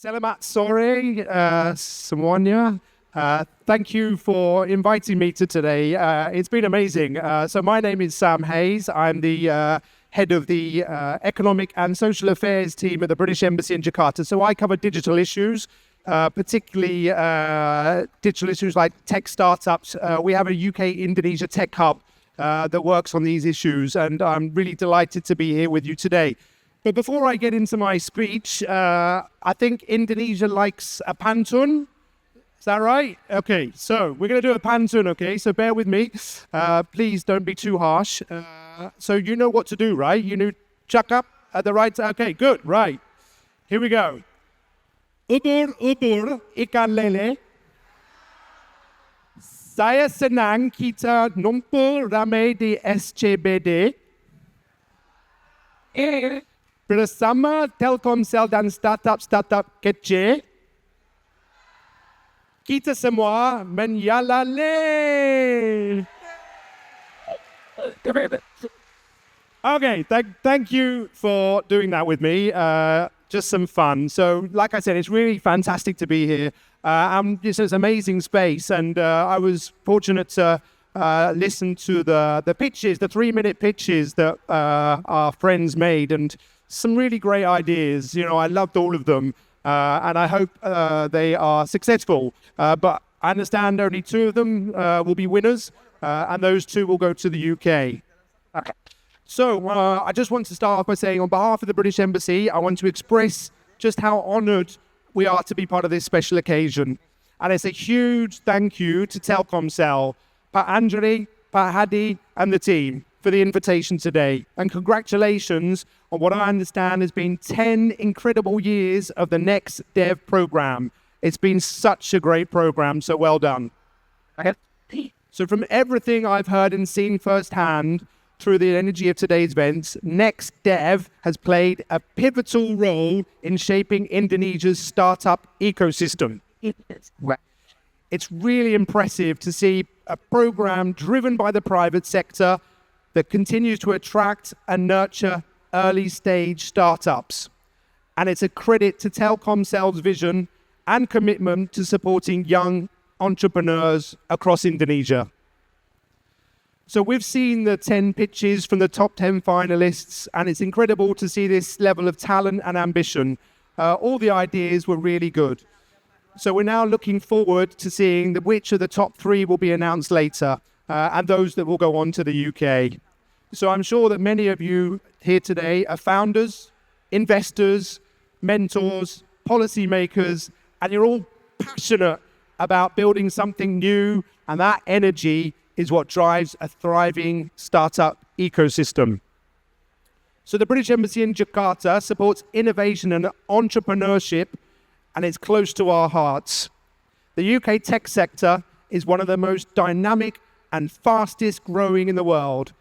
Selamat sore, semuanya. Thank you for inviting me to today. It's been amazing. So my name is Sam Hayes. I'm the head of the Economic and Social Affairs team at the British Embassy in Jakarta. So I cover digital issues, particularly digital issues like tech startups. We have a UK-Indonesia tech hub that works on these issues, and I'm really delighted to be here with you today. But before I get into my speech, I think Indonesia likes a pantun. Is that right? Okay, so we're going to do a pantun, okay? So bear with me. Please don't be too harsh. So you know what to do, right? You know, chuck up at the right time. Okay, good, right. Here we go. Ubur ikan lele. Saya senang kita numpul ramai di SCBD. Bersama Telkomsel dan startup kecil. Kita semua menyalale. Okay, thank you for doing that with me. Just some fun. So, like I said, it's really fantastic to be here. It's an amazing space, and I was fortunate to listen to the pitches, the 3-minute pitches that our friends made, and some really great ideas. You know, I loved all of them, and I hope they are successful. But I understand only 2 of them will be winners, and those 2 will go to the UK. Okay. So I just want to start off by saying, on behalf of the British Embassy, I want to express just how honoured we are to be part of this special occasion. And it's a huge thank you to Telkomsel, Pak Andri, Pak Hadi, and the team for the invitation today. And congratulations on what I understand has been 10 incredible years of the NextDev program. It's been such a great program, so well done. So from everything I've heard and seen firsthand through the energy of today's events, NextDev has played a pivotal role in shaping Indonesia's startup ecosystem. It's really impressive to see a program driven by the private sector that continues to attract and nurture early-stage startups. And it's a credit to Telkomsel's vision and commitment to supporting young entrepreneurs across Indonesia. So we've seen the 10 pitches from the top 10 finalists, and it's incredible to see this level of talent and ambition. All the ideas were really good. So we're now looking forward to seeing which of the top 3 will be announced later, and those that will go on to the UK. So I'm sure that many of you here today are founders, investors, mentors, policymakers, and you're all passionate about building something new, and that energy is what drives a thriving startup ecosystem. So the British Embassy in Jakarta supports innovation and entrepreneurship, and it's close to our hearts. The UK tech sector is one of the most dynamic and fastest growing in the world,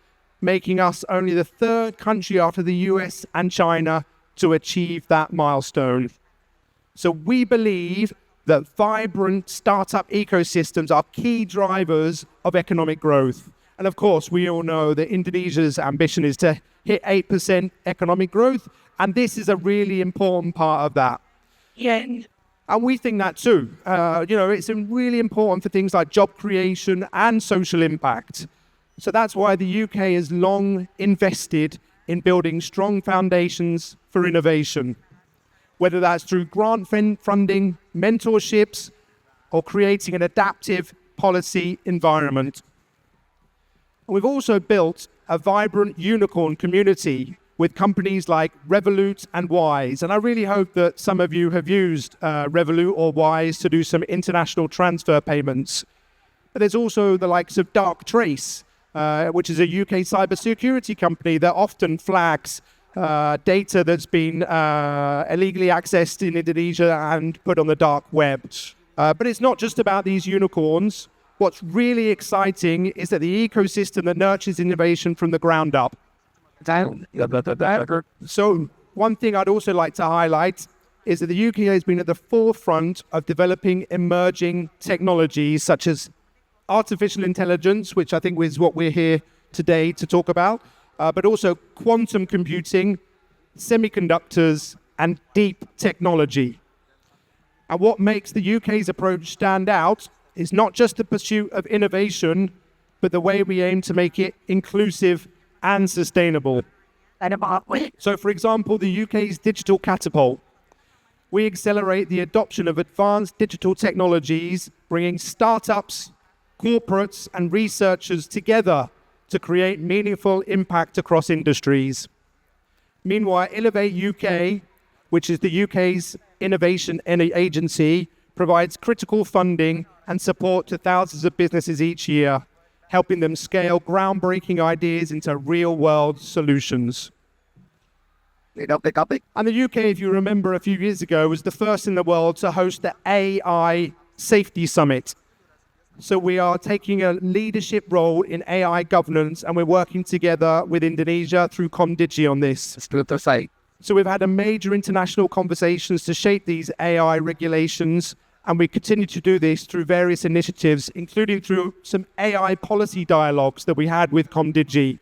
making us only the 3rd country after the US and China to achieve that milestone. So we believe that vibrant startup ecosystems are key drivers of economic growth. And of course, we all know that Indonesia's ambition is to hit 8% economic growth, and this is a really important part of that. Yeah. And we think that too. It's really important for things like job creation and social impact. So that's why the UK has long invested in building strong foundations for innovation, whether that's through grant funding, mentorships, or creating an adaptive policy environment. We've also built a vibrant unicorn community with companies like Revolut and Wise. And I really hope that some of you have used Revolut or Wise to do some international transfer payments. But there's also the likes of Darktrace, which is a UK cybersecurity company that often flags data that's been illegally accessed in Indonesia and put on the dark web. But it's not just about these unicorns. What's really exciting is that the ecosystem that nurtures innovation from the ground up. So one thing I'd also like to highlight is that the UK has been at the forefront of developing emerging technologies such as artificial intelligence, which I think is what we're here today to talk about, but also quantum computing, semiconductors, and deep technology. And what makes the UK's approach stand out is not just the pursuit of innovation, but the way we aim to make it inclusive and sustainable. So, for example, the UK's digital catapult. We accelerate the adoption of advanced digital technologies, bringing startups, corporates, and researchers together to create meaningful impact across industries. Meanwhile, Innovate UK, which is the UK's innovation agency, provides critical funding and support to thousands of businesses each year, helping them scale groundbreaking ideas into real-world solutions. And the UK, if you remember a few years ago, was the first in the world to host the AI Safety Summit. So we are taking a leadership role in AI governance, and we're working together with Indonesia through Komdigi on this. So we've had a major international conversations to shape these AI regulations, and we continue to do this through various initiatives, including through some AI policy dialogues that we had with Komdigi.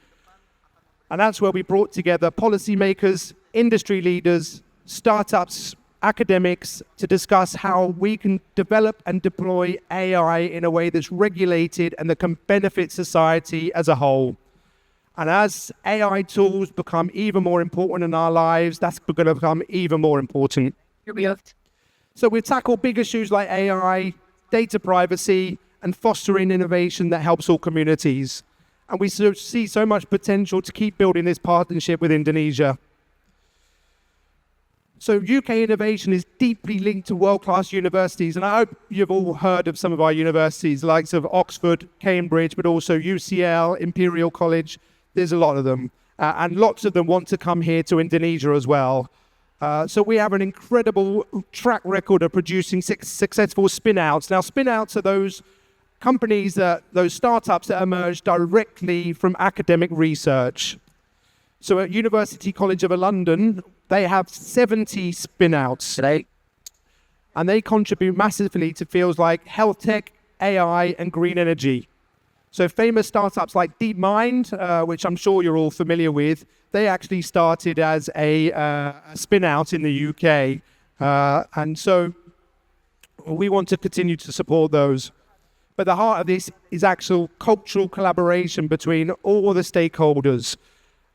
And that's where we brought together policymakers, industry leaders, startups, academics to discuss how we can develop and deploy AI in a way that's regulated and that can benefit society as a whole. And as AI tools become even more important in our lives, that's going to become even more important. So we tackle big issues like AI, data privacy, and fostering innovation that helps all communities. And we see so much potential to keep building this partnership with Indonesia. So UK innovation is deeply linked to world-class universities, and I hope you've all heard of some of our universities, the likes of Oxford, Cambridge, but also UCL, Imperial College. There's a lot of them, and lots of them want to come here to Indonesia as well. So we have an incredible track record of producing successful spin-outs. Now, spin-outs are those companies, those startups that emerge directly from academic research. So at University College of London, they have 70 spin-outs. And they contribute massively to fields like health tech, AI, and green energy. So famous startups like DeepMind, which I'm sure you're all familiar with, they actually started as a spin-out in the UK. And so we want to continue to support those. But the heart of this is actual cultural collaboration between all the stakeholders.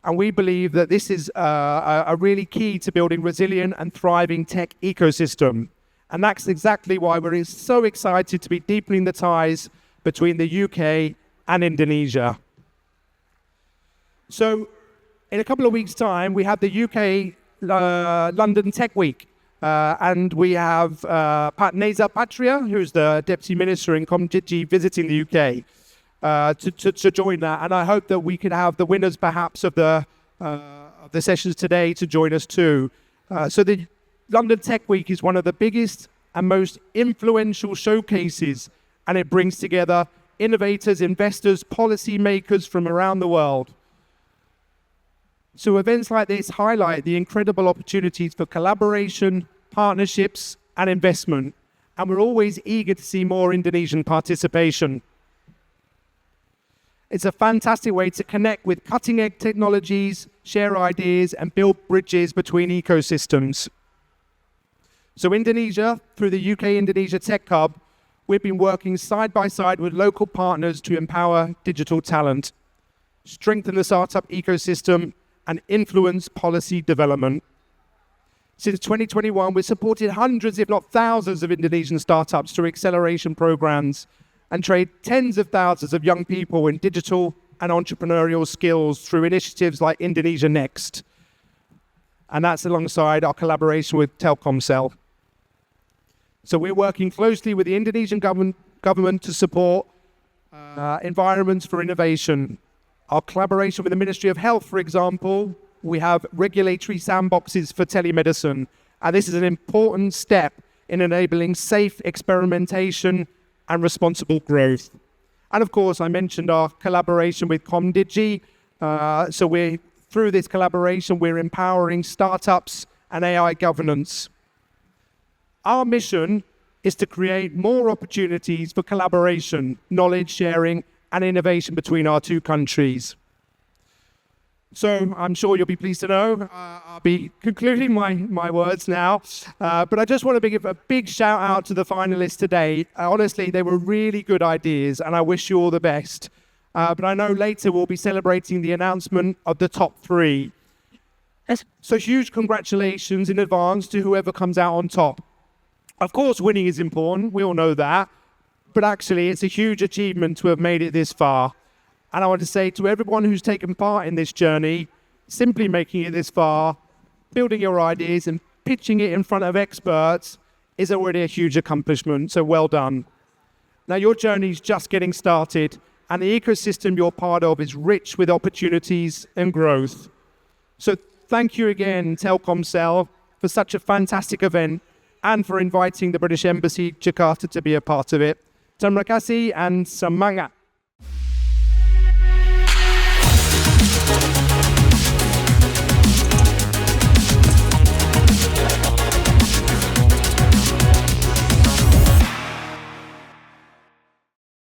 And we believe that this is a really key to building resilient and thriving tech ecosystem. And that's exactly why we're so excited to be deepening the ties between the UK and Indonesia. So in a couple of weeks' time, we have the UK London Tech Week. And we have Neza Patria, who's the Deputy Minister in Komdigi, visiting the UK to join that. And I hope that we can have the winners, perhaps, of the sessions today to join us too. So the London Tech Week is one of the biggest and most influential showcases, and it brings together innovators, investors, policymakers from around the world. So events like this highlight the incredible opportunities for collaboration, partnerships, and investment. And we're always eager to see more Indonesian participation. It's a fantastic way to connect with cutting-edge technologies, share ideas, and build bridges between ecosystems. So Indonesia, through the UK Indonesia Tech Hub, we've been working side by side with local partners to empower digital talent, strengthen the startup ecosystem, and influence policy development. Since 2021, we've supported hundreds, if not thousands, of Indonesian startups through acceleration programs and trained tens of thousands of young people in digital and entrepreneurial skills through initiatives like Indonesia Next. And that's alongside our collaboration with Telkomsel. So we're working closely with the Indonesian government to support environments for innovation. Our collaboration with the Ministry of Health, for example, we have regulatory sandboxes for telemedicine. And this is an important step in enabling safe experimentation and responsible growth. And of course, I mentioned our collaboration with Komdigi. So through this collaboration, we're empowering startups and AI governance. Our mission is to create more opportunities for collaboration, knowledge sharing, and innovation between our two countries. So I'm sure you'll be pleased to know I'll be concluding my words now. But I just want to give a big shout out to the finalists today. Honestly, they were really good ideas, and I wish you all the best. But I know later we'll be celebrating the announcement of the top 3. So huge congratulations in advance to whoever comes out on top. Of course, winning is important. We all know that. But actually, it's a huge achievement to have made it this far. And I want to say to everyone who's taken part in this journey, simply making it this far, building your ideas and pitching it in front of experts is already a huge accomplishment. So well done. Now, your journey is just getting started, and the ecosystem you're part of is rich with opportunities and growth. So thank you again, Telkomsel, for such a fantastic event and for inviting the British Embassy Jakarta to be a part of it. Terima kasih and semangat.